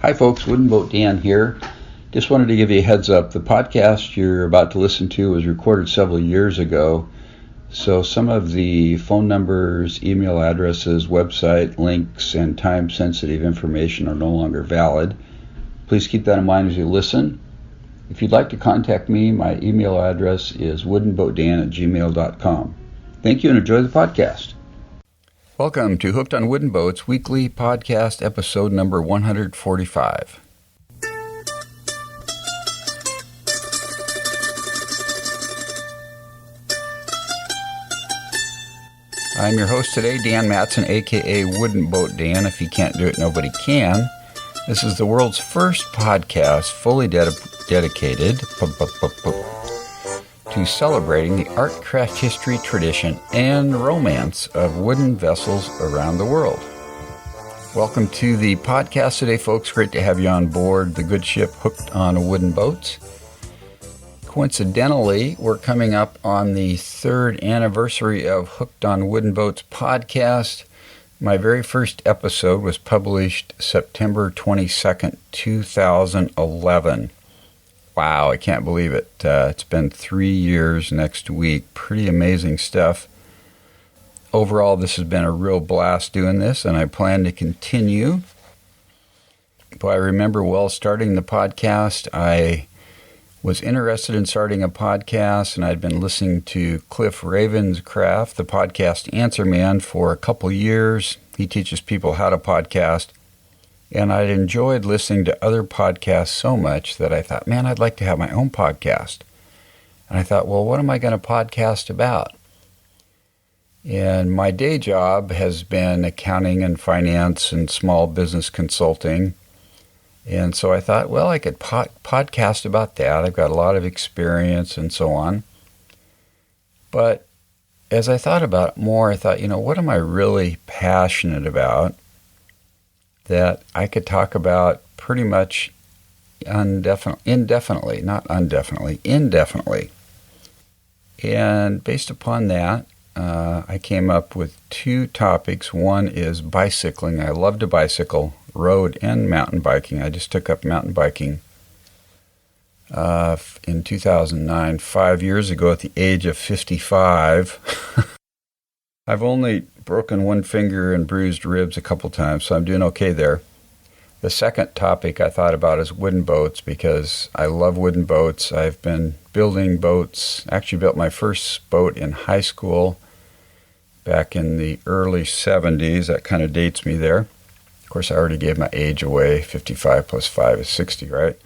Hi folks, Wooden Boat Dan here. Just wanted to give you a heads up. The podcast you're about to listen to was recorded several years ago, so some of the phone numbers, email addresses, website links, and time-sensitive information are no longer valid. Please keep that in mind as you listen. If you'd like to contact me, my email address is woodenboatdan@gmail.com. Thank you and enjoy the podcast. Welcome to Hooked on Wooden Boats Weekly Podcast, episode number 145. I'm your host today, Dan Matson, a.k.a. Wooden Boat Dan. If you can't do it, nobody can. This is the world's first podcast fully dedicated to celebrating the art, craft, history, tradition, and romance of wooden vessels around the world. Welcome to the podcast today, folks. Great to have you on board the good ship Hooked on Wooden Boats. Coincidentally, we're coming up on the third anniversary of Hooked on Wooden Boats podcast. My very first episode was published September 22nd, 2011. Wow, I can't believe it. It's been 3 years next week. Pretty amazing stuff. Overall, this has been a real blast doing this, and I plan to continue. But I remember well starting the podcast, I was interested in starting a podcast, and I'd been listening to Cliff Ravenscraft, the podcast Answer Man, for a couple years. He teaches people how to podcast. And I'd enjoyed listening to other podcasts so much that I thought, man, I'd like to have my own podcast. And I thought, well, what am I going to podcast about? And my day job has been accounting and finance and small business consulting. And so I thought, well, I could podcast about that. I've got a lot of experience and so on. But as I thought about it more, I thought, what am I really passionate about that I could talk about pretty much indefinitely. And based upon that, I came up with two topics. One is bicycling. I love to bicycle, road and mountain biking. I just took up mountain biking in 2009, 5 years ago at the age of 55. I've only broken one finger and bruised ribs a couple times, so I'm doing okay there. The second topic I thought about is wooden boats because I love wooden boats. I've been building boats, actually built my first boat in high school back in the early 70s. That kind of dates me there. Of course, I already gave my age away. 55 plus 5 is 60, right?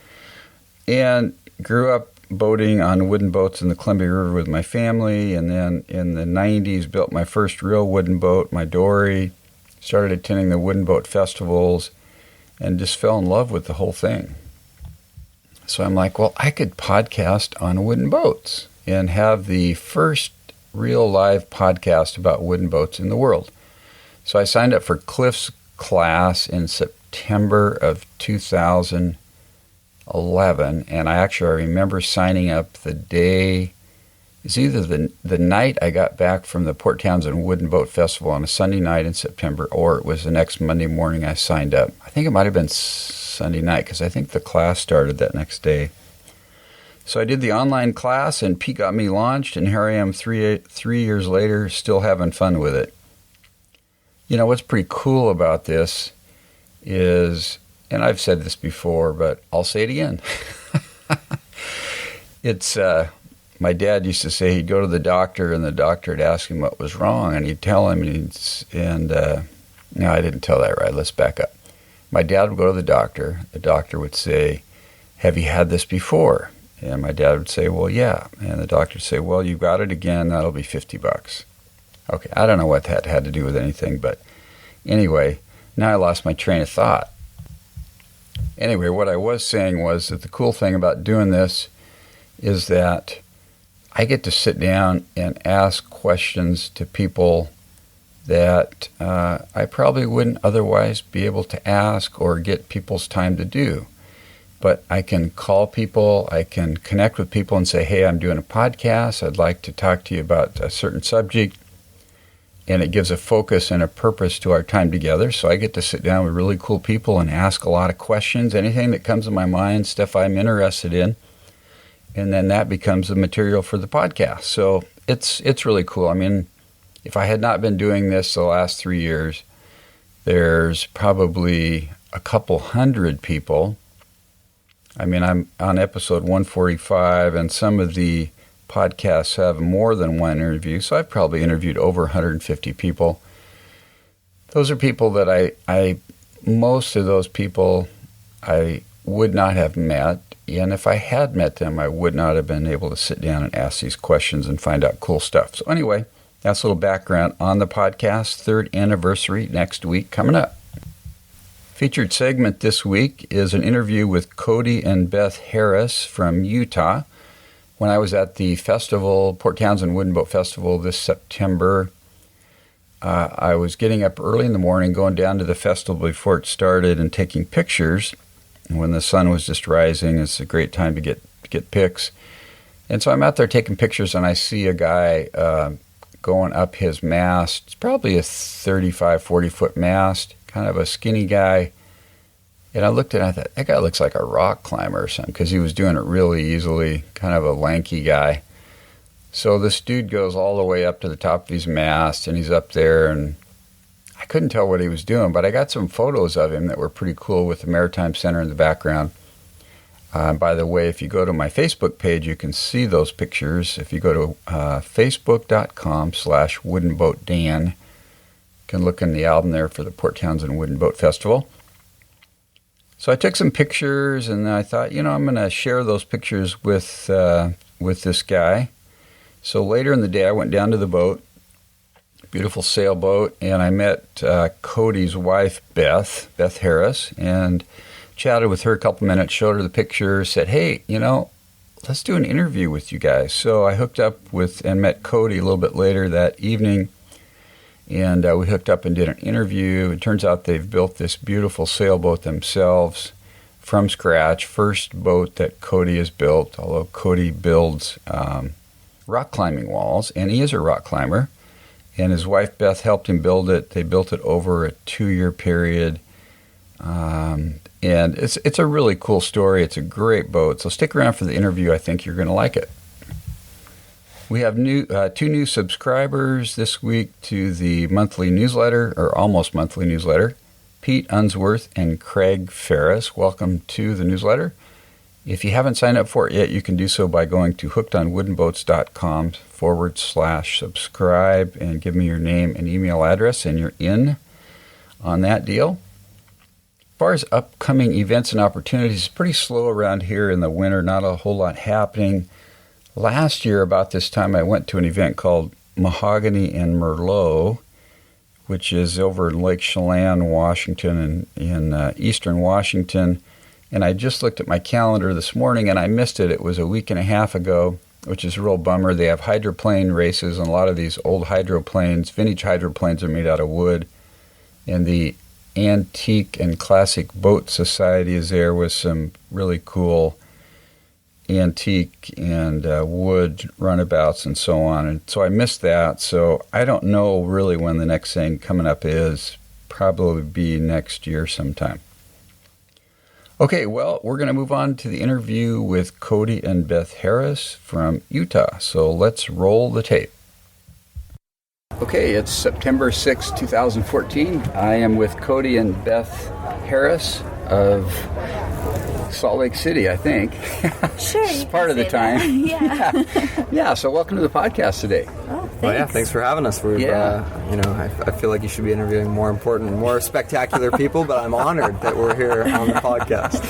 And grew up boating on wooden boats in the Columbia River with my family, and then in the 90s built my first real wooden boat, my dory, started attending the wooden boat festivals, and just fell in love with the whole thing. So I'm like, well, I could podcast on wooden boats and have the first real live podcast about wooden boats in the world. So I signed up for Cliff's class in September of 2011, and I remember signing up the day, it's either the night I got back from the Port Townsend Wooden Boat Festival on a Sunday night in September, or it was the next Monday morning I signed up. I think it might have been Sunday night because I think the class started that next day. So I did the online class, and Pete got me launched, and here I am 3 years later still having fun with it. What's pretty cool about this is, and I've said this before, but I'll say it again. It's, my dad used to say he'd go to the doctor, and the doctor would ask him what was wrong, and he'd tell him, no, I didn't tell that right. Let's back up. My dad would go to the doctor. The doctor would say, have you had this before? And my dad would say, well, yeah. And the doctor would say, well, you got it again. That'll be $50. Okay, I don't know what that had to do with anything, but anyway, now I lost my train of thought. Anyway, what I was saying was that the cool thing about doing this is that I get to sit down and ask questions to people that I probably wouldn't otherwise be able to ask or get people's time to do. But I can call people, I can connect with people and say, hey, I'm doing a podcast. I'd like to talk to you about a certain subject. and it gives a focus and a purpose to our time together. So I get to sit down with really cool people and ask a lot of questions, anything that comes to my mind, stuff I'm interested in. And then that becomes the material for the podcast. So it's really cool. I mean, if I had not been doing this the last 3 years, there's probably a couple hundred people. I mean, I'm on episode 145, and some of the podcasts have more than one interview, so I've probably interviewed over 150 people. Those are people that most of those people I would not have met, and if I had met them, I would not have been able to sit down and ask these questions and find out cool stuff. So anyway, that's a little background on the podcast. 3rd anniversary next week coming up. Featured segment this week is an interview with Cody and Beth Harris from Utah. When I was at the festival, Port Townsend Wooden Boat Festival this September, I was getting up early in the morning, going down to the festival before it started and taking pictures. And when the sun was just rising, it's a great time to get pics. And so I'm out there taking pictures, and I see a guy going up his mast. It's probably a 35, 40-foot mast, kind of a skinny guy. And I looked at it and I thought, that guy looks like a rock climber or something, because he was doing it really easily, kind of a lanky guy. So this dude goes all the way up to the top of his mast, and he's up there, and I couldn't tell what he was doing, but I got some photos of him that were pretty cool with the Maritime Center in the background. By the way, if you go to my Facebook page, you can see those pictures. If you go to facebook.com/woodenboatdan, you can look in the album there for the Port Townsend Wooden Boat Festival. So I took some pictures, and I thought, I'm going to share those pictures with this guy. So later in the day, I went down to the boat, beautiful sailboat, and I met Cody's wife, Beth Harris, and chatted with her a couple minutes, showed her the pictures, said, hey, let's do an interview with you guys. So I hooked up with and met Cody a little bit later that evening, and we hooked up and did an interview. It turns out they've built this beautiful sailboat themselves from scratch. First boat that Cody has built, although Cody builds rock climbing walls, and he is a rock climber. And his wife, Beth, helped him build it. They built it over a 2-year period. And it's a really cool story. It's a great boat. So stick around for the interview. I think you're going to like it. We have 2 new subscribers this week to the monthly newsletter, or almost monthly newsletter. Pete Unsworth and Craig Ferris. Welcome to the newsletter. If you haven't signed up for it yet, you can do so by going to hookedonwoodenboats.com/subscribe and give me your name and email address, and you're in on that deal. As far as upcoming events and opportunities, it's pretty slow around here in the winter, not a whole lot happening. Last year, about this time, I went to an event called Mahogany and Merlot, which is over in Lake Chelan, Washington, in eastern Washington. And I just looked at my calendar this morning, and I missed it. It was a week and a half ago, which is a real bummer. They have hydroplane races, and a lot of these old hydroplanes, vintage hydroplanes, are made out of wood. And the Antique and Classic Boat Society is there with some really cool antique and wood runabouts and so on. And so I missed that. So I don't know really when the next thing coming up is. Probably be next year sometime. Okay, well, we're going to move on to the interview with Cody and Beth Harris from Utah. So let's roll the tape. Okay, it's September 6, 2014. I am with Cody and Beth Harris of Salt Lake City, I think. Sure. It's part of the time. Yeah, so welcome to the podcast today. Oh, thanks. Well, yeah, thanks for having us. I feel like you should be interviewing more important, more spectacular people, but I'm honored that we're here on the podcast.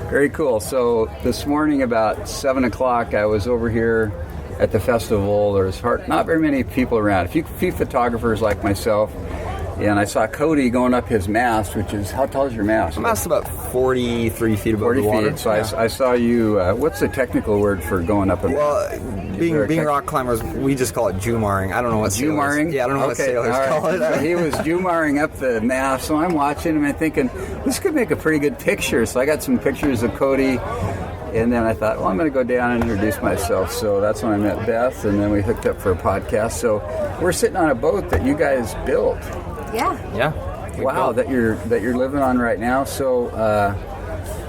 Very cool. So this morning about 7 o'clock, I was over here at the festival. There's not very many people around. A few photographers like myself. And I saw Cody going up his mast, which is, how tall is your mast? My mast's about 43 feet above 40 the water. feet. So yeah. I saw you, what's the technical word for going up a mast? Well, being rock climbers, we just call it jumaring. I don't know what jumaring? Yeah, I don't know what sailors call it. So he was jumaring up the mast, so I'm watching him and thinking, this could make a pretty good picture. So I got some pictures of Cody And then I thought, well, I'm going to go down and introduce myself. So that's when I met Beth, and then we hooked up for a podcast. So we're sitting on a boat that you guys built. Yeah. Wow, that you're living on right now. So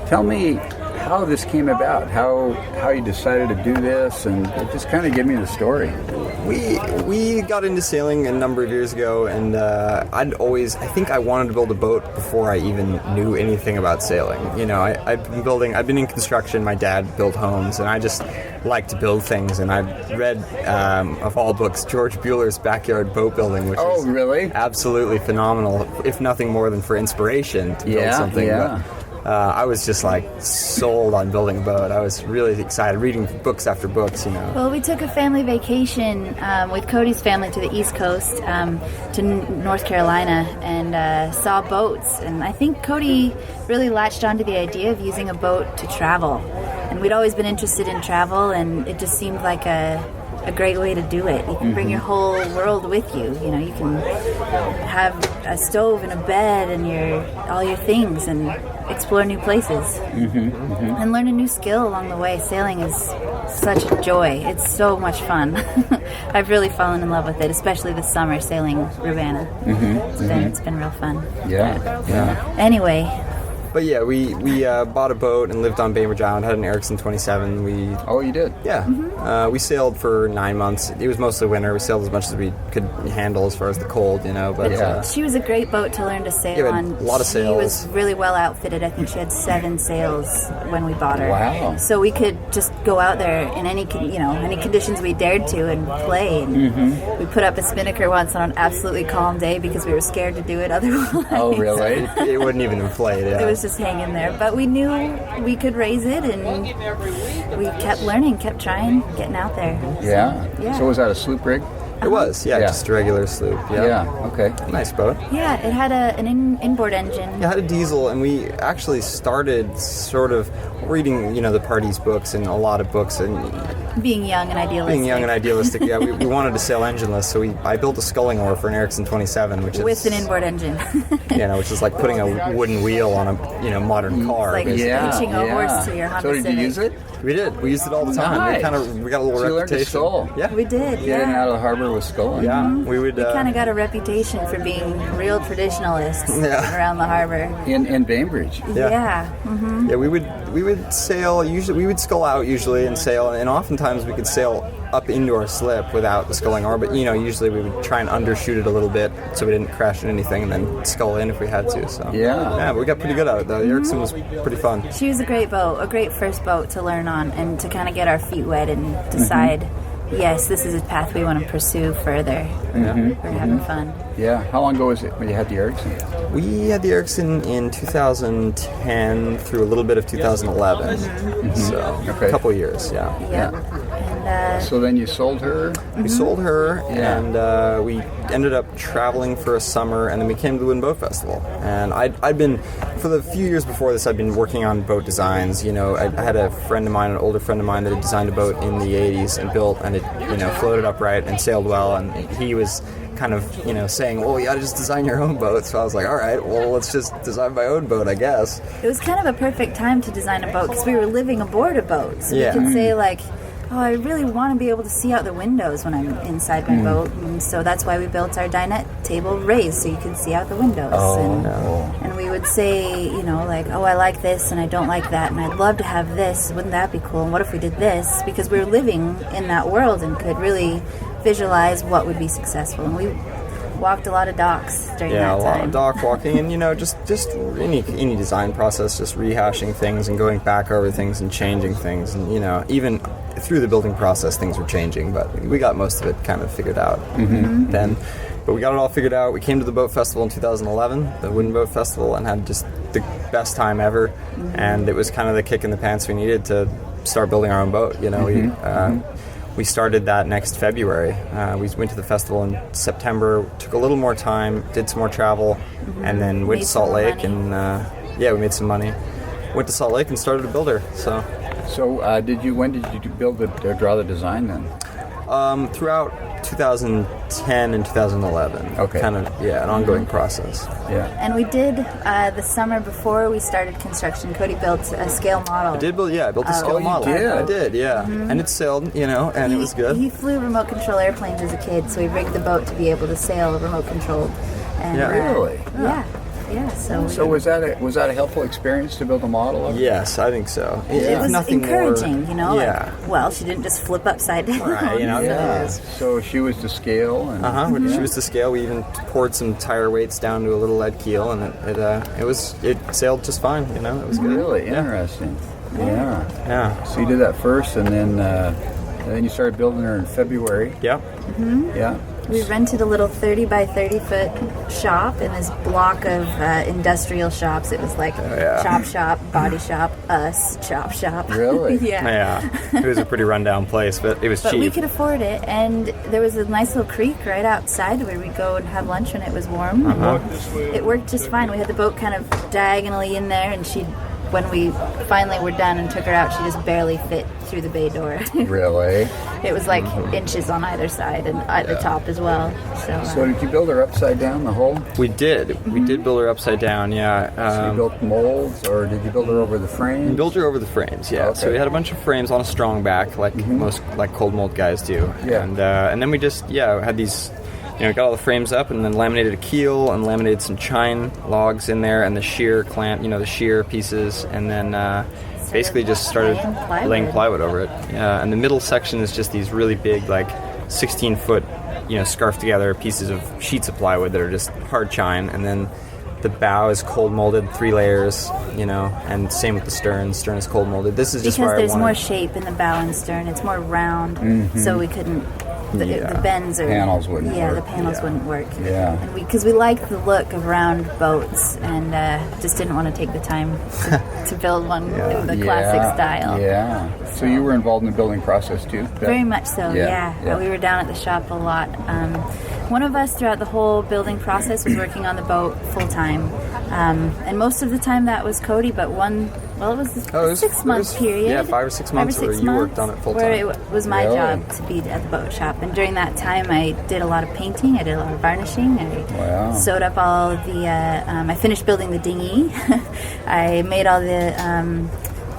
tell me how this came about, how you decided to do this, and just kind of give me the story. We got into sailing a number of years ago, and I think I wanted to build a boat before I even knew anything about sailing. You know, I've been in construction. My dad built homes, and I just like to build things. And I've read, of all books, George Bueller's Backyard Boat Building, which is really absolutely phenomenal, if nothing more than for inspiration to build something. Yeah. But, I was just like sold on building a boat. I was really excited, reading books after books, you know. Well, we took a family vacation with Cody's family to the East Coast, to North Carolina, and saw boats. And I think Cody really latched onto the idea of using a boat to travel. And we'd always been interested in travel, and it just seemed like a great way to do it. You can bring your whole world with you. You know, you can have a stove and a bed and all your things and explore new places and learn a new skill along the way. Sailing is such a joy. It's so much fun. I've really fallen in love with it, especially this summer sailing Rabannah. It's been real fun. Yeah. Anyway. But yeah, we bought a boat and lived on Bainbridge Island, had an Erickson 27. You did? Yeah. We sailed for 9 months. It was mostly winter. We sailed as much as we could handle as far as the cold, you know. But she was a great boat to learn to sail on. A lot of sails. She was really well outfitted. I think she had 7 sails when we bought her. Wow. So we could just go out there in any conditions we dared to and play. And we put up a spinnaker once on an absolutely calm day because we were scared to do it otherwise. Oh, really? It wouldn't even inflate. Yeah. It was just hanging there, but we knew we could raise it, and we kept learning, kept trying, getting out there. Yeah. So was that a sloop rig? It was, just a regular sloop. Yeah. Okay. Nice boat. Yeah, it had an inboard engine. Yeah, it had a diesel, and we actually started sort of reading, the parties books and a lot of books, and being young and idealistic. Yeah, we wanted to sail engineless, so I built a sculling oar for an Erickson 27, which is with an inboard engine. Which is like putting a wooden wheel on a modern car. It's like hitching a horse to your Honda So did you use it? We did. We used it all the time. Nice. We got a little reputation. You learned to scull. Yeah, we did. Get in and out of the harbor with sculling. Yeah, we would. We kind of got a reputation for being real traditionalists around the harbor. In Bainbridge. Yeah. Yeah, we would sail. Usually, we would scull out and sail, and oftentimes we could sail up into our slip without the sculling oar. But usually we would try and undershoot it a little bit so we didn't crash into anything, and then scull in if we had to. So but we got pretty good at it though. The Erickson was pretty fun. She was a great boat, a great first boat to learn on and to kind of get our feet wet and decide, yes, this is a path we want to pursue further. We're having fun. Yeah. How long ago was it when you had the Erickson? We had the Erickson in 2010 through a little bit of 2011. So a couple of years, And, so then you sold her? We sold her, and we ended up traveling for a summer, and then we came to the Wooden Boat Festival. And I'd been, for the few years before this, I'd been working on boat designs. I had a friend of mine, an older friend of mine, that had designed a boat in the 80s and built, and it, floated upright and sailed well, and he was kind of, saying, well, you gotta just design your own boat. So I was like, all right, well, let's just design my own boat, I guess. It was kind of a perfect time to design a boat because we were living aboard a boat. So you could say, like, I really want to be able to see out the windows when I'm inside my boat. And so that's why we built our dinette table raised so you could see out the windows. And we would say, I like this and I don't like that and I'd love to have this. Wouldn't that be cool? And what if we did this? Because we were living in that world and could really visualize what would be successful. And we walked a lot of docks during that time. Yeah, a lot of dock walking and, just any design process, just rehashing things and going back over things and changing things. And, even through the building process, things were changing, but we got most of it kind of figured out then. But we got it all figured out. We came to the boat festival in 2011, the Wooden Boat Festival, and had just the best time ever. And it was kind of the kick in the pants we needed to start building our own boat. We started that next February. We went to the festival in September, took a little more time, did some more travel, and then went to Salt Lake, and we made some money. Went to Salt Lake and started a builder. So when did you draw the design then? Throughout 2010 and 2011. Okay. Kind of, an ongoing process. Yeah. And we did, the summer before we started construction, Cody built a scale model. I built a scale model. you did? I did, yeah. And it sailed, and it was good. He flew remote control airplanes as a kid, so we rigged the boat to be able to sail remote controlled. And, Yeah. Really? Yeah. So was that a helpful experience to build a model of? Yes, I think so. It was nothing encouraging, more, like, well, she didn't just flip upside down. Right, Yeah. So she was to scale, and She was to scale. We even poured some tire weights down to a little lead keel, and it sailed just fine. It was good. Really interesting. Yeah. Yeah. So you did that first, and then you started building her in February. Yeah. Yeah. We rented a little 30 by 30 foot shop in this block of industrial shops. It was like chop shop, body shop, us, chop shop. Really? Yeah. Yeah. It was a pretty rundown place, but it was But cheap. we could afford it, and there was a nice little creek right outside where we'd go and have lunch when it was warm. It worked just fine. We had the boat kind of diagonally in there, and when we finally were done and took her out, she just barely fit through the bay door. Really? It was like inches on either side and at the top as well. So did you build her upside down, the whole? We did. We did build her upside down, yeah. So you built molds, or did you build her over the frame? We built her over the frames, yeah. Okay. So we had a bunch of frames on a strong back, like most cold mold guys do. Yeah. And then we just had these. Got all the frames up, and then laminated a keel and laminated some chine logs in there, and the shear clamp, the shear pieces, and then basically just started laying plywood over it. And the middle section is just these really big, like 16-foot, scarfed together pieces of sheets of plywood that are just hard chine, and then the bow is cold molded, 3 layers, and same with the stern. Stern is cold molded. This is just because where there's I wanted. more shape in the bow and stern. It's more round, so we couldn't. The bends or panels wouldn't work. the panels wouldn't work. Yeah. And because we like the look of round boats, and just didn't want to take the time to build one in the classic style. Yeah. So you were involved in the building process too? Beth? Very much so. Yeah. We were down at the shop a lot. One of us throughout the whole building process was working on the boat full time, and most of the time that was Cody. But it was a 6 month period. Yeah, 5 or 6 months where you worked on it full time. Where it was my Really? job to be at the boat shop, and during that time I did a lot of painting. I did a lot of varnishing. I sewed up all of the. I finished building the dinghy. I made all the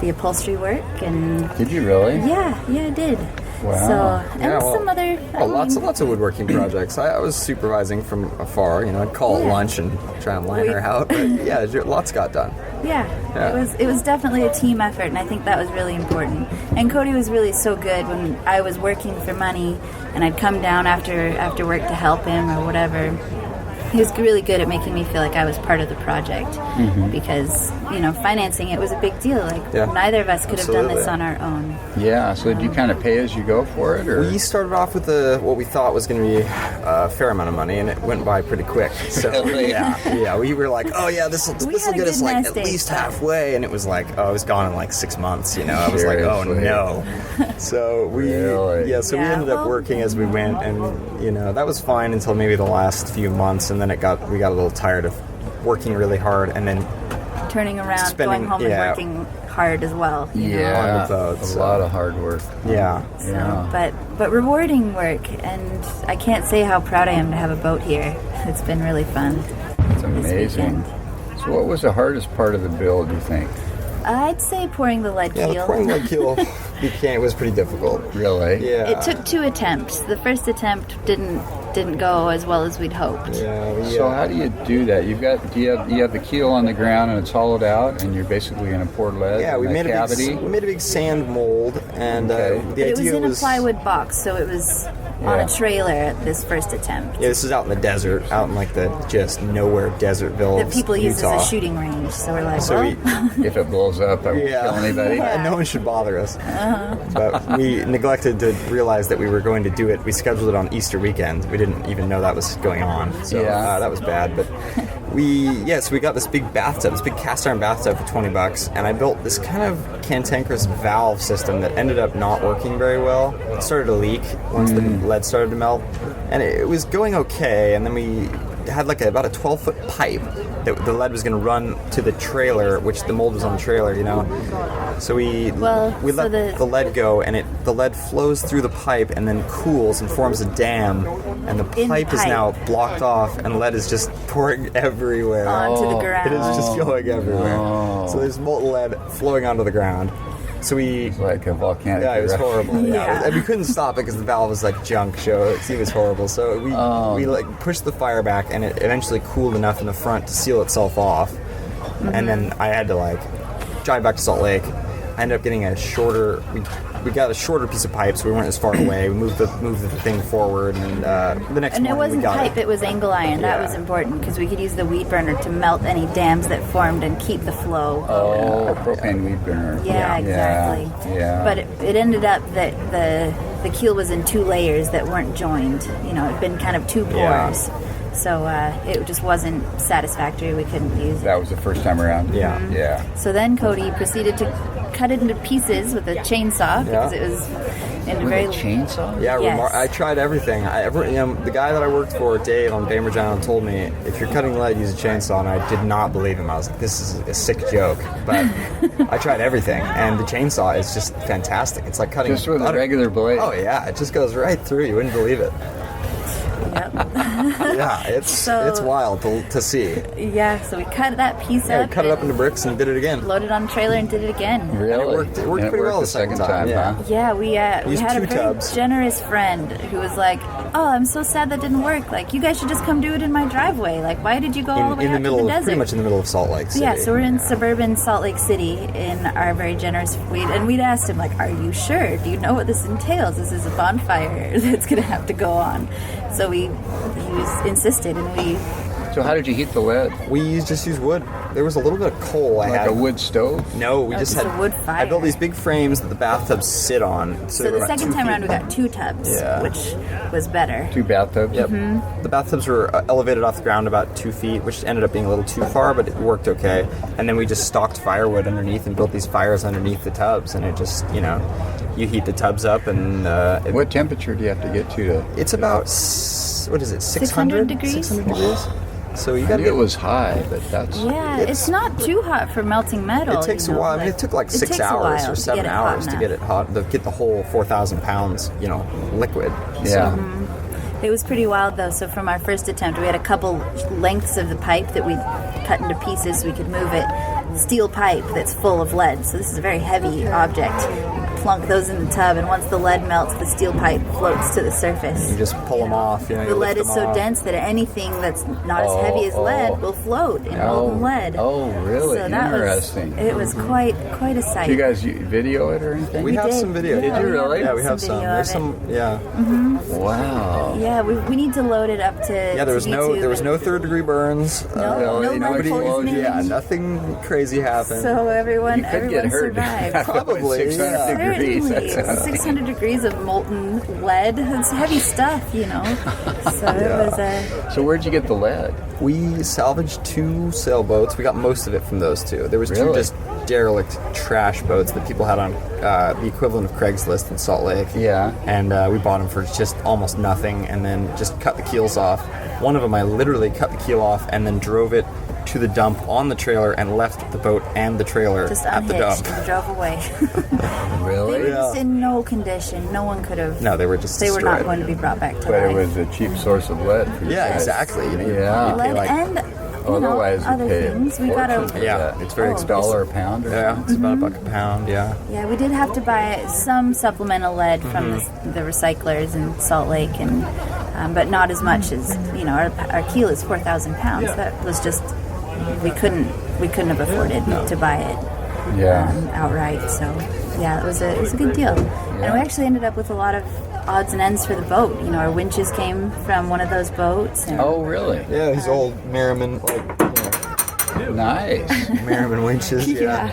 upholstery work, and Did you really? yeah, I did. Wow. So, and some other... lots of woodworking projects. I was supervising from afar. I'd call at lunch and try and line her out. But yeah, lots got done. Yeah. It was definitely a team effort, and I think that was really important. And Cody was really so good when I was working for money, and I'd come down after work to help him or whatever. He was really good at making me feel like I was part of the project, because financing it was a big deal. Like neither of us could have done this on our own. Yeah. So did you kind of pay as you go for it, or? We started off with what we thought was going to be a fair amount of money, and it went by pretty quick. So we were like, oh yeah, this will get us like at least halfway, and it was like, it was gone in like 6 months. I was like, oh no. So we we ended up working as we went, and that was fine until maybe the last few months, and then we got a little tired of working really hard, and then turning around, going home and working hard as well. On the boat, a lot of hard work. But rewarding work, and I can't say how proud I am to have a boat here. It's been really fun. It's amazing. So what was the hardest part of the build, you think? I'd say pouring the lead keel. Yeah, pouring lead keel was pretty difficult. Really? Yeah. It took 2 attempts. The first attempt didn't go as well as we'd hoped. So how do you do that? You have the keel on the ground and it's hollowed out, and you're basically going to pour lead. Yeah, we made a big sand mold, and the idea was in a plywood box, so it was on a trailer at this first attempt. Yeah, this is out in the desert, out in like the just nowhere Desertville. That people use Utah. as a shooting range. So we're like, if it blows up, I won't kill anybody. No one should bother us. But we neglected to realize that we were going to do it. We scheduled it on Easter weekend. We didn't even know that was going on. So that was bad. But so we got this big bathtub, this big cast iron bathtub for $20, and I built this kind of cantankerous valve system that ended up not working very well. It started to leak once the lead started to melt, and it was going okay, and then we had like about a 12-foot pipe the lead was going to run to the trailer, which the mold was on the trailer, you know. So we let the lead go, and the lead flows through the pipe and then cools and forms a dam, and the pipe is now blocked off, and lead is just pouring everywhere onto the ground. It is just going everywhere. So there's molten lead flowing onto the ground. So it's like a volcanic. Yeah, it was eruption. horrible. Yeah, and we couldn't stop it because the valve was like junk. So it was horrible. So we like pushed the fire back, and it eventually cooled enough in the front to seal itself off. And then I had to like drive back to Salt Lake. I ended up getting a shorter. We got a shorter piece of pipe, so we weren't as far away. We moved the thing forward, and the next morning it wasn't we got pipe; it was angle iron. That was important because we could use the weed burner to melt any dams that formed and keep the flow. Propane weed burner. Yeah, exactly. Yeah. But it ended up that the keel was in 2 layers that weren't joined. You know, it'd been kind of 2 pours. So it just wasn't satisfactory. We couldn't use it. That was the first time around. Yeah. So then Cody proceeded to cut it into pieces with a chainsaw because it was in a very chainsaw. Yeah, Yes. I tried everything. The guy that I worked for, Dave on Bainbridge Island, told me if you're cutting lead, use a chainsaw, and I did not believe him. I was like, this is a sick joke, but I tried everything, and the chainsaw is just fantastic. It's like cutting just with a regular blade. Oh yeah, it just goes right through. You wouldn't believe it. Yep. Yeah, it's wild to see. Yeah, so we cut that piece up. We cut it up into bricks and did it again. Loaded on a trailer and did it again. Really? It worked pretty well the second time. Huh? Yeah, we had used a 2 very tubs. generous friend who was like, "Oh, I'm so sad that didn't work. Like, you guys should just come do it in my driveway. Like, why did you go all the way out to the desert?" Pretty much in the middle of Salt Lake City. Yeah, so we're in suburban Salt Lake City in our very generous we'd asked him, like, "Are you sure? Do you know what this entails? This is a bonfire that's going to have to go on." So he insisted, and we... So how did you heat the lead? We just used wood. There was a little bit of coal. Like a wood stove? No, we just had a wood fire. I built these big frames that the bathtubs sit on. So the second time around we got 2 tubs, which was better. 2 bathtubs? Yep. The bathtubs were elevated off the ground about 2 feet, which ended up being a little too far, but it worked okay. And then we just stocked firewood underneath and built these fires underneath the tubs, and it just, you heat the tubs up, and what temperature do you have to get to? It's about 600 degrees? 600 degrees. So you got to it was high, but that's... Yeah, it's not too hot for melting metal. It takes a while. I mean, it took like 6 hours or 7 hours to get it hot, to get the whole 4,000 pounds, liquid. Yeah. It was pretty wild, though. So from our first attempt, we had a couple lengths of the pipe that we cut into pieces so we could move it. Steel pipe that's full of lead. So this is a very heavy object. Plunk those in the tub, and once the lead melts, the steel pipe floats to the surface. You just pull them off. The lead is so dense that anything that's not as heavy as lead will float in molten lead. Oh, really? So that interesting. It was quite a sight. Do you guys video it or anything? We have some video. Did you really? Yeah, we have some. There's some. Yeah. Wow. Yeah, we need to load it up to. Yeah, there was no 3rd degree burns. No lead poisoning. Yeah, nothing crazy happened. So everyone get hurt. survived. Probably 600 degrees. Certainly. 600 degrees of molten lead. It's heavy stuff, So it was So where'd you get the lead? We salvaged 2 sailboats. We got most of it from those 2. There was 2 just derelict trash boats that people had on the equivalent of Craigslist in Salt Lake. Yeah. And we bought them for just almost nothing, and then just cut the keels off. One of them I literally cut the keel off and then drove it to the dump on the trailer and left the boat and the trailer just at the dump. and drove away. Really? They were just in no condition. No one could have. No, they were just They were not destroyed. going to be brought back to But life. it was a cheap source of lead for you Yeah, guys. exactly. Yeah. You pay lead like, and Otherwise, you other pay things. We got fortune for a Yeah, that. it's very $1 a pound or yeah, something? it's about $1 a pound. Yeah. Yeah, we did have to buy some supplemental lead from the recyclers in Salt Lake, and but not as much as our keel is 4,000 pounds. That was just we couldn't have afforded to buy it outright. So yeah, it was a good deal, and we actually ended up with a lot of odds and ends for the boat. Our winches came from one of those boats. And Oh, really? Yeah, these old Merriman Nice. Merriman winches. Yeah.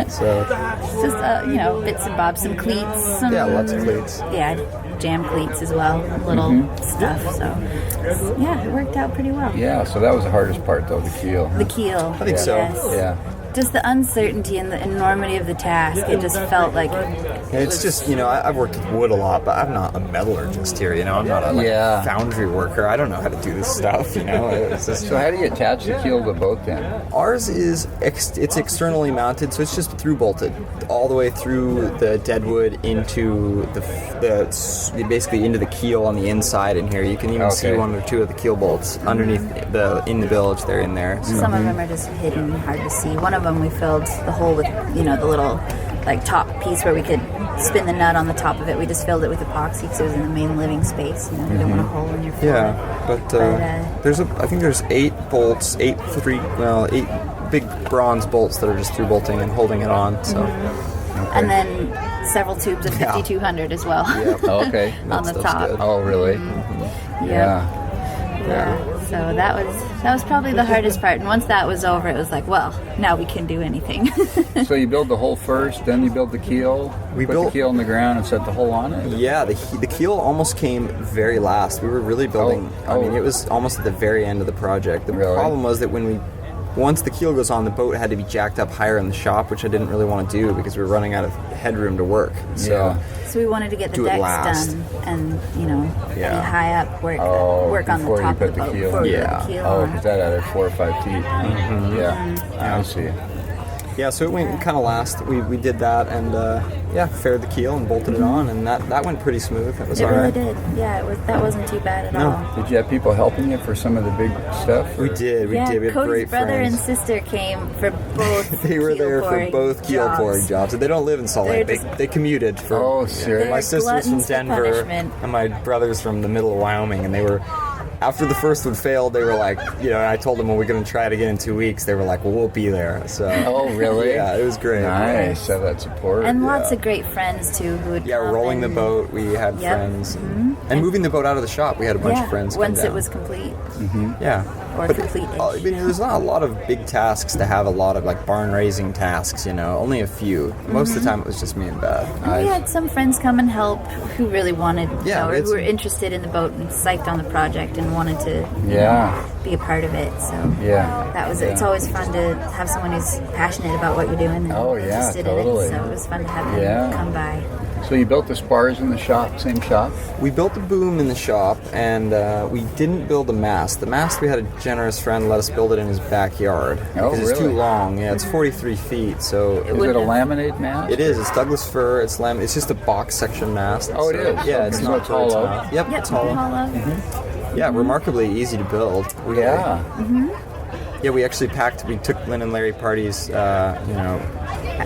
So it's just bits and bobs, some cleats. Some, lots of cleats. Yeah, jam cleats as well, little stuff. So yeah, it worked out pretty well. Yeah, so that was the hardest part, though, the keel. The keel. I think so. Yes. Yeah. just the uncertainty and the enormity of the task. It just felt like It's just, I've worked with wood a lot, but I'm not a metallurgist here, I'm not a foundry worker. I don't know how to do this stuff, It's just, So how do you attach the keel to the boat then? ours is, it's externally mounted, so it's just through bolted all the way through the deadwood into basically into the keel on the inside in here. You can even see one or two of the keel bolts underneath in the bilge. They're in there. So. some of them are just hidden, hard to see. One of them we filled the hole with, the little top piece where we could spin the nut on the top of it. We just filled it with epoxy because it was in the main living space. You don't want a hole in your floor. Yeah, but I think there's 8 bolts, 8 big bronze bolts that are just through bolting and holding it on. So, and then several tubes of 5200 as well. Yep. Okay. on the top. Good. Oh, really? Yeah. So that was probably the hardest part. And once that was over, it was like, well, now we can do anything. So you build the hole first, then you build the keel. We put the keel in the ground and set the hole on it. Yeah, the keel almost came very last. We were really building. I mean, it was almost at the very end of the project. The problem was that once the keel goes on, the boat had to be jacked up higher in the shop, which I didn't really want to do because we were running out of headroom to work. So we wanted to get the decks done and, be high up, work on the top of the boat before we put the keel on. Because that added 4 or 5 feet. Mm-hmm. Yeah, I see. Yeah, so it went kind of last. We did that and faired the keel and bolted it on, and that went pretty smooth. That was all right. It really did. Yeah, that wasn't too bad at all. Did you have people helping you for some of the big stuff? We did. We had Cody's great brother friends. and sister came for both. They were there for both keel pouring jobs. They don't live in Salt Lake. They commuted for. Oh, seriously? My sister's from Denver, and my brother's from the middle of Wyoming, and they were. After the first one failed, they were like, I told them, well, we're going to try it again in 2 weeks. They were like, well, we'll be there. So. Oh, really? Yeah, it was great. Nice. So that support. And lots of great friends, too, who would come rolling the boat, we had friends. And moving the boat out of the shop, we had a bunch of friends come once down. it was complete. Mm-hmm. Yeah. Or complete-ish. I mean, there's not a lot of big tasks to have a lot of, barn raising tasks, Only a few. Most of the time, it was just me and Beth. We had some friends come and help who really wanted, who were interested in the boat and psyched on the project and wanted to be a part of it. So that was it's always fun to have someone who's passionate about what you're doing and interested in it. So it was fun to have them come by. So you built the spars in the shop, same shop? We built the boom in the shop, and we didn't build the mast. The mast, we had a generous friend let us build it in his backyard. Because it's too long. Yeah, it's 43 feet, so... Is it a laminate mast? It is. It's Douglas fir. It's laminate. It's just a box section mast. Oh, it is? Yeah, it's not hollow. Yep, it's hollow. Mm-hmm. Yeah, remarkably easy to build. Yeah, we actually we took Lynn and Larry Party's,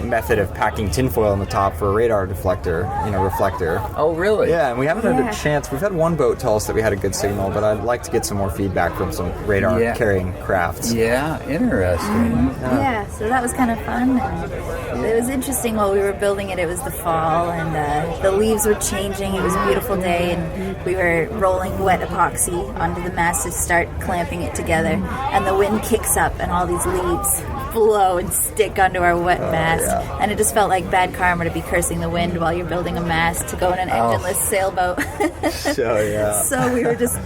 method of packing tinfoil on the top for a radar reflector. Oh, really? Yeah, and we haven't had a chance. We've had one boat tell us that we had a good signal, but I'd like to get some more feedback from some radar carrying crafts. Yeah, interesting. Yeah, so that was kind of fun. And it was interesting while we were building it. It was the fall, and the leaves were changing. It was a beautiful day, and we were rolling wet epoxy onto the mast to start clamping it together. And the wind kicks up, and all these leaves blow and stick onto our wet mast. And it just felt like bad karma to be cursing the wind while you're building a mast to go in an engineless sailboat. So we were just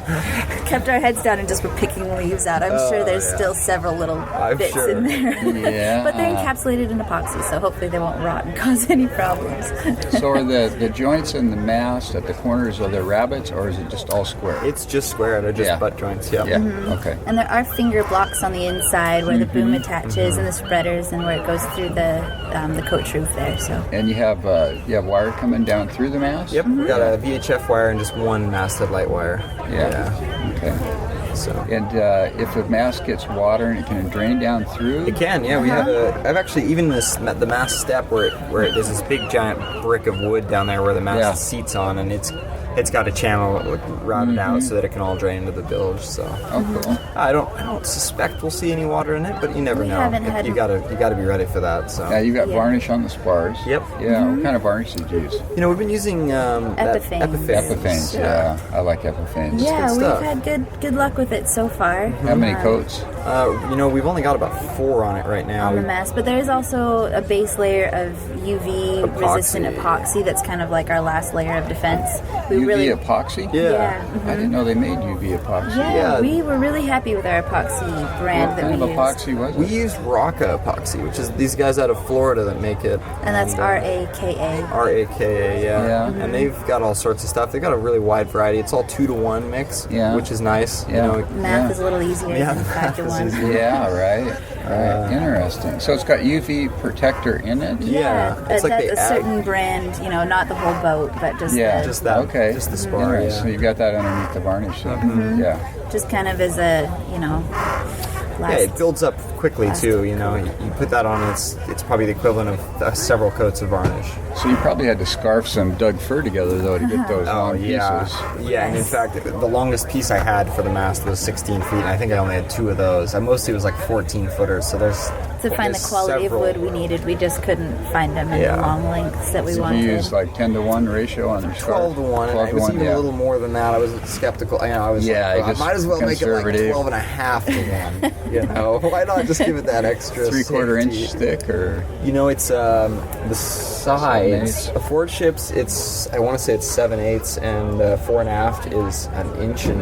kept our heads down and just were picking leaves out. I'm sure there's still several little bits in there. But they're encapsulated in epoxy, so hopefully they won't rot and cause any problems. So are the joints in the mast at the corners, are they rabbets, or is it just all square? It's just square. They're just butt joints. Yeah. Okay. And there are finger blocks on the inside where the boom attaches and the spreaders and where it goes through the coach roof there. So. And you have wire coming down through the mast? Yep. We got a VHF wire and just one masthead light wire. Yeah. Okay. So. And if the mast gets water and it can drain down through? It can, yeah. We have I've actually, even the mast step where there's this big giant brick of wood down there where the mast seats on, and it's got a channel routed out so that it can all drain into the bilge. So cool. I don't suspect we'll see any water in it, but you never know. You gotta be ready for that. So you got varnish on the spars. Yep. Yeah. What kind of varnish did you use? We've been using Epiphanes. Yeah, I like Epiphanes. Yeah, we've had good luck with it so far. How many coats? We've only got about 4 on it right now. On the mast, but there is also a base layer of UV resistant epoxy that's kind of like our last layer of defense. UV epoxy? Yeah. I didn't know they made UV epoxy. Yeah, we were really happy with our epoxy brand that we used. What kind of epoxy was it? We used Raka epoxy, which is these guys out of Florida that make it. And that's RAKA. RAKA, Yeah. And they've got all sorts of stuff. They've got a really wide variety. It's all 2-to-1 mix, which is nice. Yeah. Math is a little easier than 5-to-1. Yeah, right. Interesting. So it's got UV protector in it? Yeah. It's like that's a certain brand, not the whole boat, but just just that. Okay. Just the spar. So you've got that underneath the varnish. Yeah. Just kind of as a, it builds up quickly too. You put that on, it's probably the equivalent of several coats of varnish. So you probably had to scarf some Doug fir together though to get those long pieces. Yeah, and in fact, the longest piece I had for the mast was 16 feet, and I think I only had 2 of those. I mostly was like 14 footers, so there's... To find the quality of wood we needed, we just couldn't find them in the long lengths that we wanted. You used like 10-to-1 ratio on your scarf? 12-to-1. It was even a little more than that. I was skeptical. I was I might as well make it like 12.5-to-1. Why not just give it that extra 3/4 inch thick, or it's the sides. A forward ship's I want to say it's 7/8, and fore and aft is 1 inch and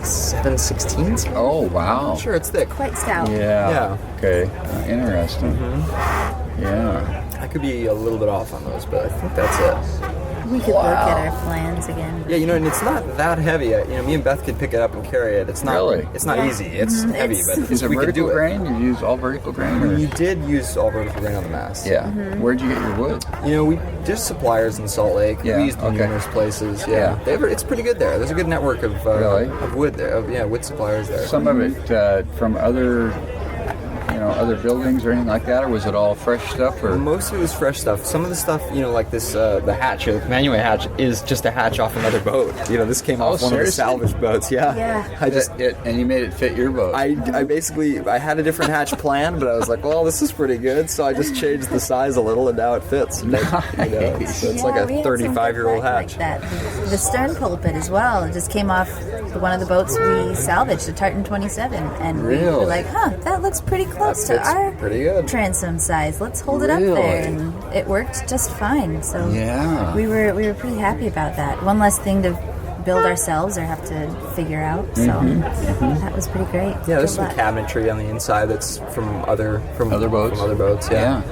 7/16. Oh wow! I'm sure it's thick. Quite stout. Yeah. Okay. Interesting. Yeah. I could be a little bit off on those, but I think that's it. We could look at our plans again. Yeah, and it's not that heavy. Me and Beth could pick it up and carry it. It's not really. It's not easy. It's heavy, but is it vertical grain? You use all vertical grain? Or? You did use all vertical grain on the mast. Yeah. Where'd you get your wood? There's suppliers in Salt Lake. Yeah. We used numerous places. Yeah. It's pretty good there. There's a good network of wood there. Wood suppliers there. Some of it from other buildings or anything like that, or was it all fresh stuff? Or most of it was fresh stuff. Some of the stuff, like this, the hatch, the Manuel hatch, is just a hatch off another boat. This came off one of the salvage boats. Yeah. And you made it fit your boat. I had a different hatch planned, but I was like, well, this is pretty good, so I just changed the size a little, and now it fits. Nice. So it's like a 35-year-old hatch. Like that. The stern pulpit as well. It just came off one of the boats we salvaged, the Tartan 27, and we were like, that looks pretty close to our transom size. Let's hold it up there, and it worked just fine. So we were pretty happy about that. One less thing to build ourselves or have to figure out. So that was pretty great. Yeah, there's some cabinetry on the inside that's from other boats. Yeah.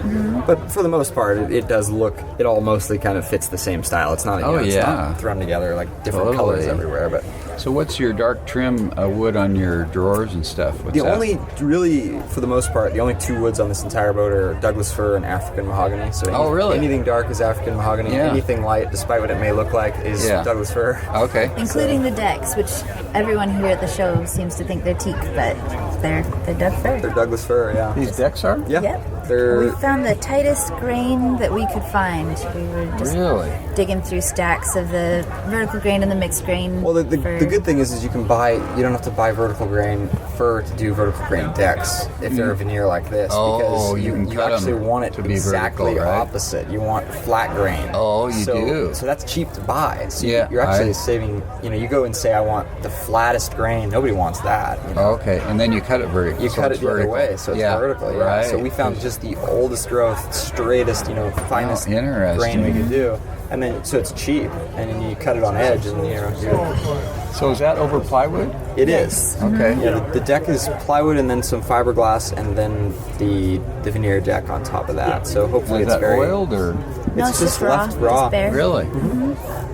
But for the most part, it all mostly kind of fits the same style. It's not it's not thrown together like different colors everywhere. But so what's your dark trim wood on your drawers and stuff? Only really, for the most part, the only 2 woods on this entire boat are Douglas fir and African mahogany. So anything dark is African mahogany. Anything light, despite what it may look like, is Douglas fir. Okay. Including the decks, which everyone here at the show seems to think they're teak, but they're Doug fir. They're Douglas fir, yeah. These decks are? Yeah. Yep. We found the tightest grain that we could find. We were just digging through stacks of the vertical grain and the mixed grain. Well, the good thing is you don't have to buy vertical grain fir to do vertical grain decks if they're a veneer like this, because you actually want it to be exactly opposite. You want flat grain. Oh, you do. So that's cheap to buy. So you're actually saving. You go and say, I want the flattest grain. Nobody wants that. Okay, and then you cut it vertical. You cut it the other way, so it's vertical. Yeah. Right. So we found just the oldest growth, straightest, finest grain we could do, and then so it's cheap, and then you cut it on edge, and So is that over plywood? It is. Okay. Yeah, the deck is plywood, and then some fiberglass, and then the veneer deck on top of that. So hopefully it's very oiled, or it's just left raw. Bare. Really?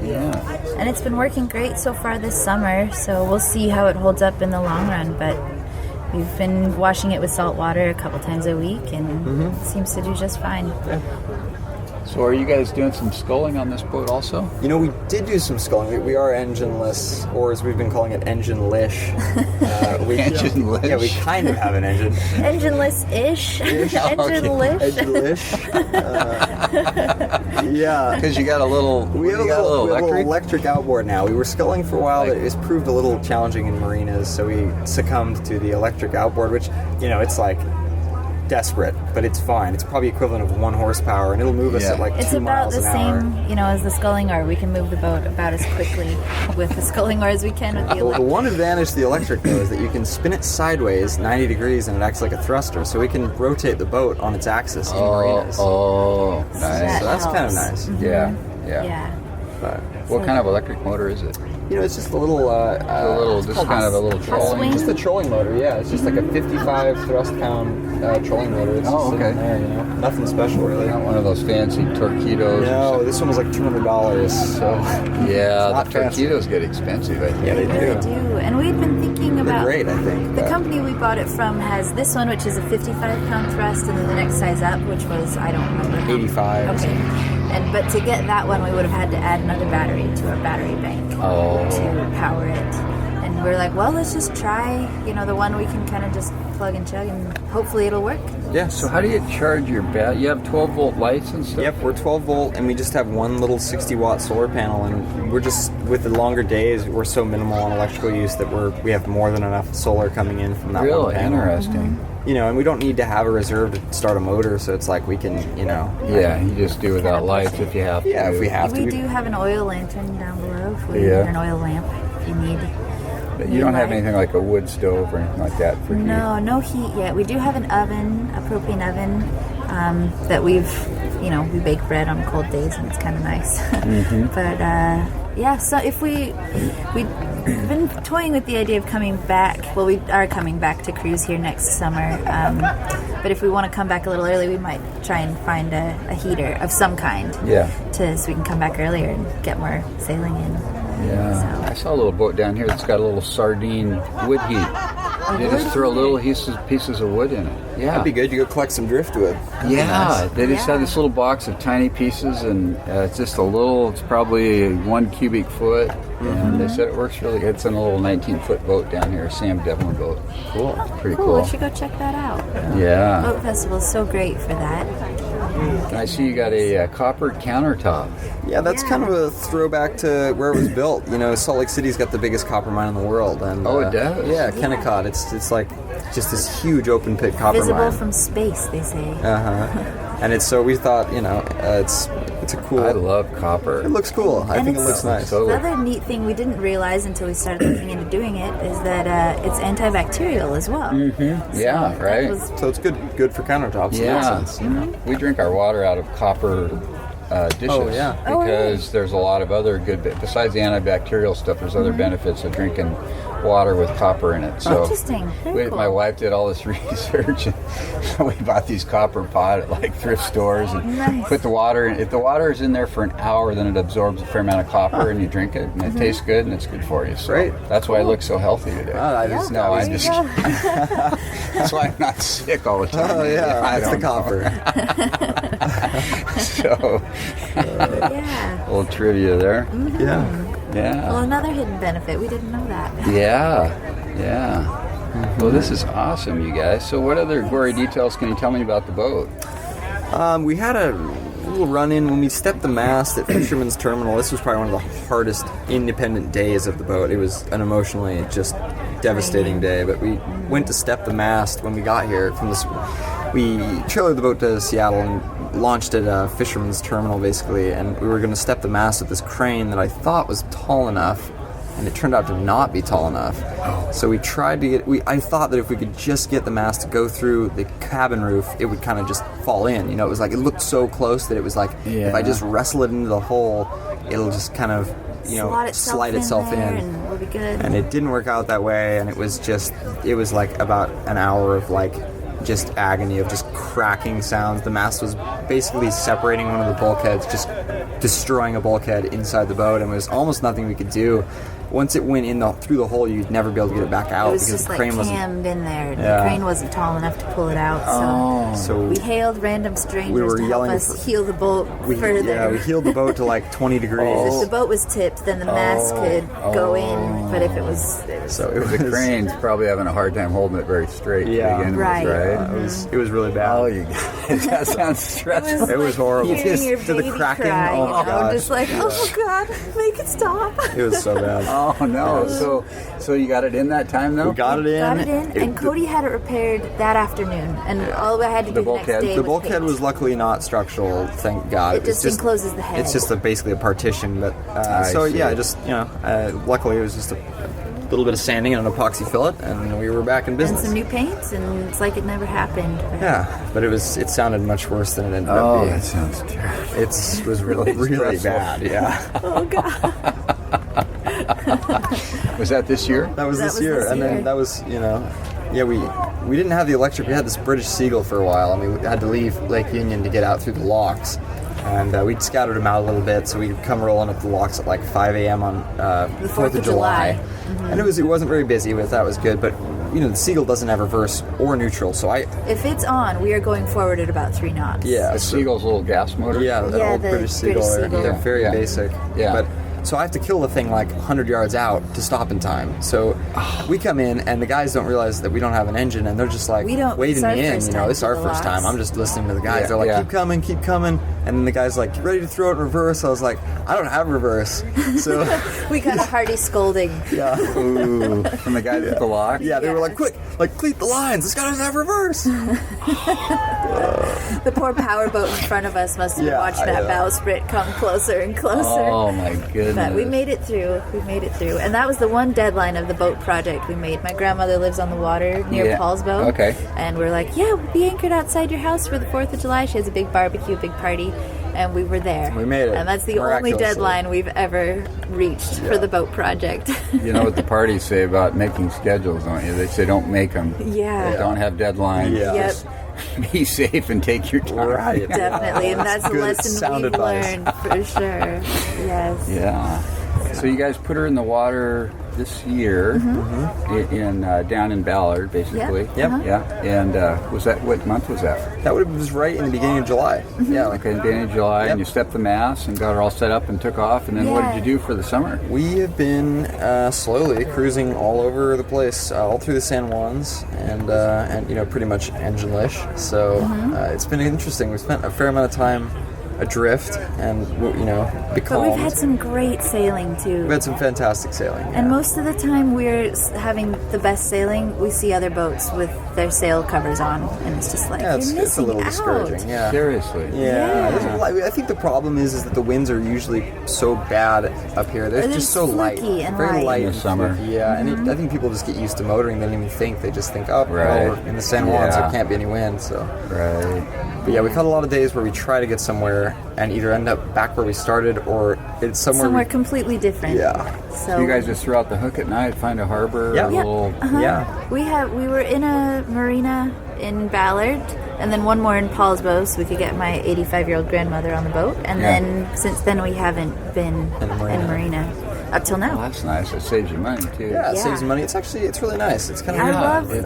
Yeah. And it's been working great so far this summer. So we'll see how it holds up in the long run, but we've been washing it with salt water a couple times a week, and it seems to do just fine. Yeah. So are you guys doing some sculling on this boat also? We did do some sculling. We are engineless, or as we've been calling it, engine-lish. Engine-lish? Yeah, we kind of have an engine. Engineless-ish. Engine-lish. Engine-lish. Yeah. Because you got a little electric outboard now. We were sculling for a while, but it's proved a little challenging in marinas, so we succumbed to the electric outboard, which, it's like desperate, but it's fine. It's probably equivalent of 1 horsepower, and it'll move us at like it's 2 about miles the an hour. same, as the sculling oar. We can move the boat about as quickly with the sculling oar as we can with the The electric. one advantage to the electric, though, is that you can spin it sideways 90 degrees and it acts like a thruster, so we can rotate the boat on its axis in marinas. Oh, nice. So that's kind of helps. nice. Yeah. But, What kind of electric motor is it? it's just a little... Just kind of a little trolling. swing? Just a trolling motor, yeah. It's just like a 55 thrust-pound trolling motor. It's just sitting there, Nothing special, really. Not one of those fancy Torquedos. No, this one was like $200, so... Yeah, not the fancy. Torquedos get expensive, I think. Yeah, they They do. do. And we've been thinking about... They're great, I think. The but- company we bought it from has this one, which is a 55-pound thrust, and then the next size up, which was, I don't remember. 85 or Okay. But to get that one, we would have had to add another battery to our battery bank to power it. And we're like, well, let's just try, the one we can kind of just plug and chug, and hopefully it'll work. Yeah, So how do you charge your bat? You have 12-volt lights and stuff? Yep, we're 12 volt, and we just have one little 60-watt solar panel, and we're just, with the longer days, we're so minimal on electrical use that we have more than enough solar coming in from that one Really panel. interesting. And we don't need to have a reserve to start a motor, so it's like we can, Yeah, you just do without lights if you have to. Yeah, if we have to. We do have an oil lantern down below if we Yeah. need an oil lamp if you need. But you don't have anything like a wood stove or anything like that for heat? No heat yet. We do have an oven, a propane oven, that we've, we bake bread on cold days, and it's kind of nice. But so if we've been toying with the idea of coming back. Well, we are coming back to cruise here next summer. But if we want to come back a little early, we might try and find a heater of some kind. Yeah. So we can come back earlier and get more sailing in. Yeah. I saw a little boat down here that's got a little sardine wood heat. You just throw little pieces of wood in it. Yeah. That'd be good. You go collect some driftwood. Yeah, they just have this little box of tiny pieces, and it's just it's probably 1 cubic foot, and they said it works really good. It's in a little 19-foot boat down here, a Sam Devlin boat. Cool. Pretty Cool. cool. We should go check that out. Yeah. Boat Festival is so great for that. And I see you got a copper countertop. Yeah, that's kind of a throwback to where it was built. Salt Lake City's got the biggest copper mine in the world. And, Oh, it does? Yeah, Kennecott. It's like just this huge open pit copper Visible mine. from space, they say. And we thought, it's a cool... I love copper. It looks cool. I think it looks nice. So- The other neat thing we didn't realize until we started looking into doing it is that it's antibacterial as well. Yeah, That right. was So it's good for countertops. Yeah. In that sense. We drink our water out of copper dishes. Oh, yeah. Because there's a lot of other besides the antibacterial stuff, there's other benefits of drinking water with copper in it. So Interesting. Very cool. my wife did all this research, and we bought these copper pot at like thrift stores and Nice. put the water in. If the water is in there for an hour, then it absorbs a fair amount of copper, and you drink it, and it tastes good, and it's good for you. So Great. That's why I look so healthy today. I just know. There you go. That's why I'm not sick all the time. Oh, yeah. I It's the don't know. copper. So, Yeah. little trivia there. Yeah. Well, Yeah. another hidden benefit. We didn't know that. Yeah. Well, this is awesome, you guys. So, what other gory details can you tell me about the boat? We had a little run-in when we stepped the mast at Fisherman's Terminal. This was probably one of the hardest independent days of the boat. It was an emotionally just devastating day, but we went to step the mast when we got here from this. We trailered the boat to Seattle and launched at Fisherman's Terminal, basically, and we were going to step the mast with this crane that I thought was tall enough, and it turned out to not be tall enough. So we tried to I thought that if we could just get the mast to go through the cabin roof, it would kind of just fall in. It was like, it looked so close that it was like, if I just wrestle it into the hole, it'll just kind of, slide itself in. And we'll be good. And it didn't work out that way, and it was like about an hour of like just agony of just cracking sounds. The mast was basically separating one of the bulkheads, just destroying a bulkhead inside the boat, and there was almost nothing we could do. Once it went through the hole, you'd never be able to get it back out It was because just the like crane wasn't. cammed in there. Yeah. The crane wasn't tall enough to pull it out. So We hailed random strangers We were to help yelling us heal the boat further. Yeah, we heeled the boat to like 20 degrees. If the boat was tipped, then the mast could go in. But if it was So it was The crane's probably having a hard time holding it very straight Yeah. to begin Right. with, right? it was really bad. Oh, you guys, that sounds stressful. It was horrible. Hearing your To the baby cracking, cry, oh my gosh. just like, oh God, make it stop. It was so bad. Oh no! So you got it in that time though? We got it in. And Cody had it repaired that afternoon, and all I had to do the next day The was bulkhead paint. was luckily not structural, thank God. It just encloses the head. It's just basically a partition, but luckily it was just a little bit of sanding and an epoxy fillet, and we were back in and business. some new paints, and it's like it never happened. Yeah, but it sounded much worse than it ended up being. That sounds terrible. It was really bad. Yeah. Oh God. Was that this year? That was this This year, and year. then that was we didn't have the electric. We had this British Seagull for a while, and we had to leave Lake Union to get out through the locks. And we'd scattered them out a little bit, so we'd come rolling up the locks at like 5 a.m. on The 4th of July. Mm-hmm. And it wasn't very busy, but that was good. But the Seagull doesn't have reverse or neutral, so If it's on, we are going forward at about 3 knots. The Seagull's little gas motor? Yeah, that old the British Seagull. British Seagull. They're very basic. Yeah. But so I have to kill the thing like 100 yards out to stop in time. So we come in, and the guys don't realize that we don't have an engine, and they're just like waving me in. This is our first time. I'm just listening to the guys. They're like, keep coming. And then the guy's like, ready to throw it in reverse. I was like, I don't have reverse. So we got a hearty scolding. Yeah. Ooh, from the guy with the lock? Yeah, they were like, quick, cleat the lines. This guy doesn't have reverse. The poor powerboat in front of us must have watched that bowsprit come closer and closer. Oh my goodness. But we made it through. And that was the one deadline of the boat project we made. My grandmother lives on the water near Paul's boat. Okay. And we're like, we'll be anchored outside your house for the 4th of July. She has a big barbecue, big party. And we were there. We made it. And that's the only deadline we've ever reached for the boat project. You know what the parties say about making schedules, don't you? They say don't make them. Yeah. Don't have deadlines. Yeah. Yep. Just be safe and take your time. Right. Definitely. And that's a Good lesson sound we've advice. learned for sure. Yes. Yeah. So you guys put her in the water this year in down in Ballard, basically. Yep. Yeah. And what month was that? That was right in the beginning of July. Yeah, Okay, in the beginning of July, and you stepped the mast and got her all set up and took off. And then what did you do for the summer? We have been slowly cruising all over the place, all through the San Juans, and pretty much engine-less. So it's been interesting. We spent a fair amount of time adrift and becalmed. But we've had some great sailing too. We've had some fantastic sailing. And most of the time we're having the best sailing, we see other boats with their sail covers on, and it's just like, it's a little discouraging. Yeah. Seriously. Yeah. I think the problem is that the winds are usually so bad up here. They're just so light. And very light in the summer. Yeah, and I think people just get used to motoring. They don't even think. They just think, well, in the San Juans there can't be any wind. So. Right. But yeah, we've had a lot of days where we try to get somewhere and either end up back where we started or it's somewhere completely different. Yeah. So you guys just throw out the hook at night, find a harbor, Yeah. We were in a marina in Ballard, and then one more in Paulsbo, so we could get my 85-year-old grandmother on the boat. And then since then we haven't been in a marina up till now. Well, that's nice. It saves you money too. Yeah, it saves money. It's really nice. It's kind of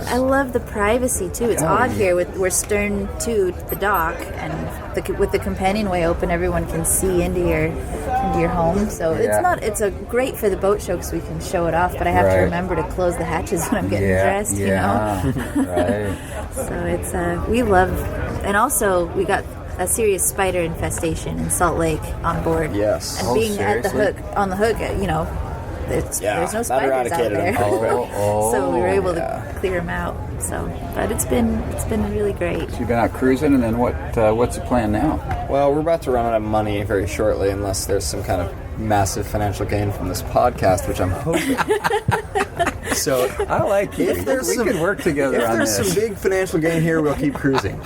I love the privacy too. It's odd here we're stern to the dock, and with the companionway open, everyone can see into your home. So it's great for the boat show because we can show it off. But I have to remember to close the hatches when I'm getting dressed. You know. Right. So it's we love, and also we got a serious spider infestation in Salt Lake on board. Yes. And being at the hook, there's no spiders out there. So we were able to clear them out. So, but it's been really great. So you've been out cruising, and then what's the plan now? Well, we're about to run out of money very shortly, unless there's some kind of massive financial gain from this podcast, which I'm hoping. So I like it. We could work together on this. If there's some big financial gain here, we'll keep cruising.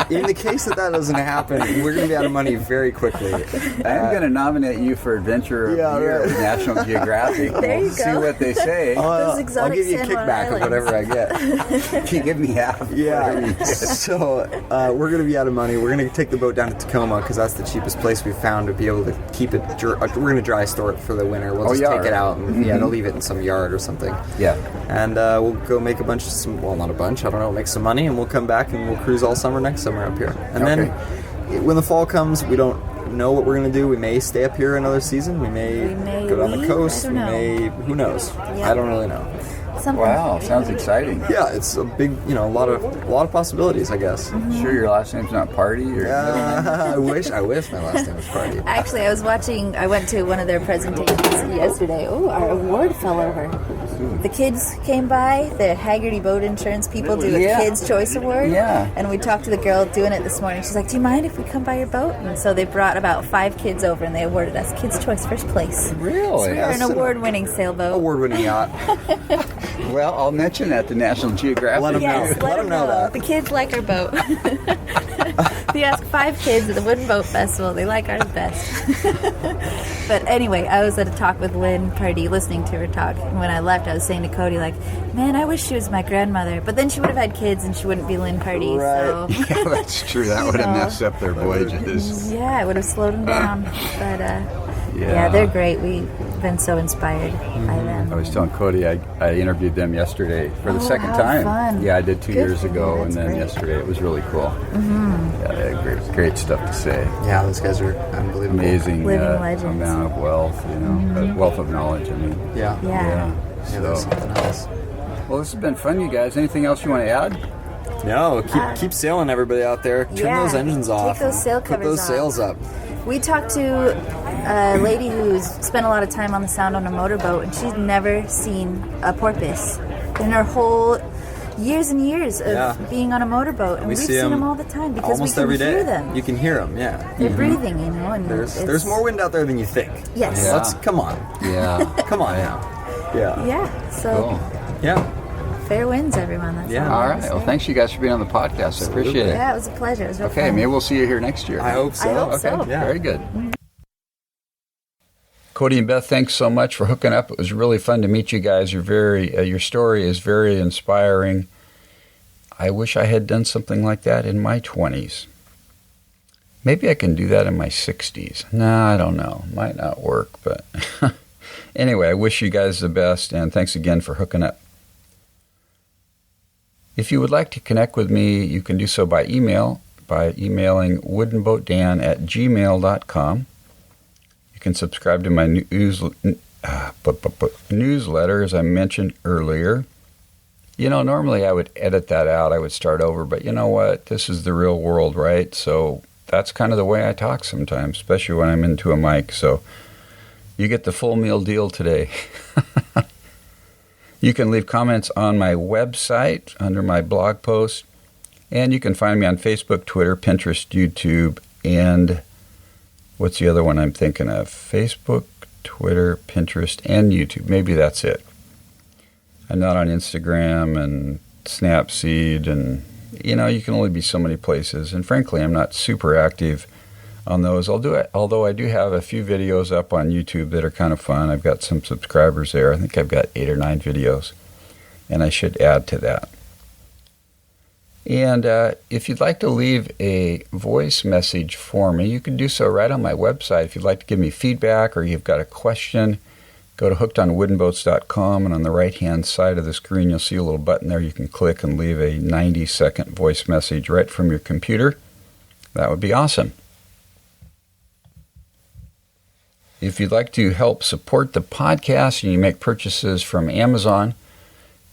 In the case that doesn't happen, we're going to be out of money very quickly. I'm going to nominate you for Adventure of the Year with National Geographic. There you We'll go. see what they say. Those exotic I'll give you a San Juan kickback of Islands. whatever I get. Can you give me half? Yeah. So we're going to be out of money. We're going to take the boat down to Tacoma because that's the cheapest place we've found to be able to keep it. We're going to dry store it for the winter. We'll just take it out and they'll leave it in some yard or something. Yeah. And we'll go make not a bunch, I don't know, make some money, and we'll come back and we'll cruise all summer next summer up here. And then when the fall comes, we don't know what we're going to do. We may stay up here another season. We may go down the coast. Who knows? Yeah. I don't really know. something. Wow, sounds exciting. Yeah, it's a big, a lot of possibilities, I guess. Sure, your last name's not Party? Or I wish my last name was Party. Actually, I went to one of their presentations yesterday. Oh, our award fell over. The kids came by, the Haggerty Boat Insurance people do a Kids' Choice Award. Yeah. And we talked to the girl doing it this morning. She's like, do you mind if we come by your boat? And so they brought about 5 kids over and they awarded us Kids' Choice first place. Really? So we're an award-winning sailboat. Award-winning yacht. Well, I'll mention that to National Geographic. Let them Yes, know. let them know that. The kids like our boat. We asked 5 kids at the Wooden Boat Festival. They like ours best. But anyway, I was at a talk with Lynn Pardee, listening to her talk. And when I left, I was saying to Cody, like, man, I wish she was my grandmother. But then she would have had kids and she wouldn't be Lynn Pardee. Right. So. Yeah, that's true. That would have messed up their voyages. Yeah, it would have slowed them down. But yeah, they're great. We've been so inspired by them. I was telling Cody I interviewed them yesterday for the second how time. fun. Yeah, I did 2 Good years for you. ago, and That's then great. yesterday. It was really cool. Yeah, they had great stuff to say. Yeah, those guys are unbelievable. Amazing Living legends. amount of wealth, wealth of knowledge. I mean, Yeah. Yeah. Yeah, there's something else. Well, this has been fun, you guys. Anything else you want to add? No, keep sailing, everybody out there. Turn Yeah, those engines take off. those sail Put covers those off. sails up. We talked to a lady who's spent a lot of time on the Sound on a motorboat, and she's never seen a porpoise in her whole years and years of being on a motorboat. And We we've see seen them them all the time because Almost we can every day. hear them. You can hear them, yeah. They're breathing, and There's more wind out there than you think. Yes. Yeah. Come on. Yeah. Come on now. Yeah. Yeah. So Cool. Yeah. fair winds, everyone. That's Yeah. all All I right. have to Well, say. thanks you guys for being on the podcast. I appreciate it. Yeah, it was a pleasure. It was real Okay, fun. maybe we'll see you here next year. I hope so. I hope so. Okay, Yeah. very good. Cody and Beth, thanks so much for hooking up. It was really fun to meet you guys. You're your story is very inspiring. I wish I had done something like that in my 20s. Maybe I can do that in my 60s. No, I don't know. Might not work, but anyway, I wish you guys the best, and thanks again for hooking up. If you would like to connect with me, you can do so by email, by emailing woodenboatdan@gmail.com. You can subscribe to my newsletter, as I mentioned earlier. Normally I would edit that out. I would start over, but you know what? This is the real world, right? So that's kind of the way I talk sometimes, especially when I'm into a mic. So you get the full meal deal today. You can leave comments on my website under my blog post, and you can find me on Facebook, Twitter, Pinterest, YouTube, and what's the other one I'm thinking of? Facebook, Twitter, Pinterest, and YouTube. Maybe that's it. I'm not on Instagram and Snapseed, and you can only be so many places. And frankly, I'm not super active on those. Although I do have a few videos up on YouTube that are kind of fun. I've got some subscribers there. I think I've got 8 or 9 videos, and I should add to that. And if you'd like to leave a voice message for me, you can do so right on my website. If you'd like to give me feedback or you've got a question, go to hookedonwoodenboats.com, and on the right-hand side of the screen, you'll see a little button there. You can click and leave a 90-second voice message right from your computer. That would be awesome. If you'd like to help support the podcast and you make purchases from Amazon,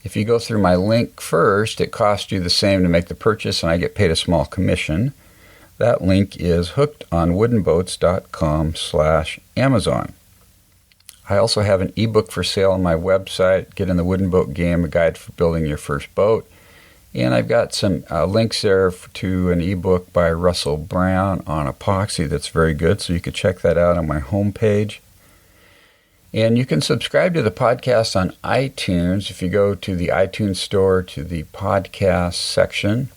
if you go through my link first, it costs you the same to make the purchase, and I get paid a small commission. That link is hookedonwoodenboats.com/Amazon. I also have an ebook for sale on my website, Get in the Wooden Boat Game, a guide for building your first boat. And I've got some links there to an ebook by Russell Brown on epoxy that's very good, so you can check that out on my homepage. And you can subscribe to the podcast on iTunes. If you go to the iTunes store to the podcast section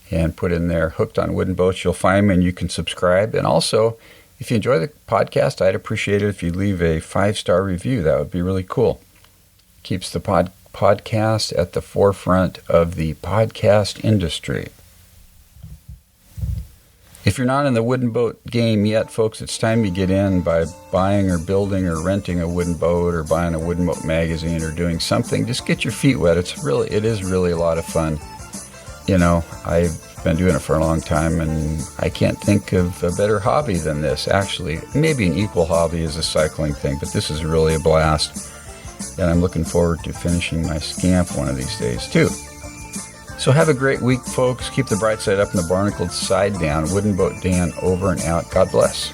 and put in there Hooked on Wooden Boats, you'll find me and you can subscribe. And also, if you enjoy the podcast, I'd appreciate it if you leave a 5-star review. That would be really cool. Keeps the podcast at the forefront of the podcast industry. If you're not in the wooden boat game yet, folks, it's time you get in by buying or building or renting a wooden boat or buying a wooden boat magazine or doing something. Just get your feet wet. It is really a lot of fun. I've been doing it for a long time, and I can't think of a better hobby than this. Actually, maybe an equal hobby is a cycling thing, but this is really a blast. And I'm looking forward to finishing my scamp one of these days, too. So have a great week, folks. Keep the bright side up and the barnacled side down. Wooden Boat Dan over and out. God bless.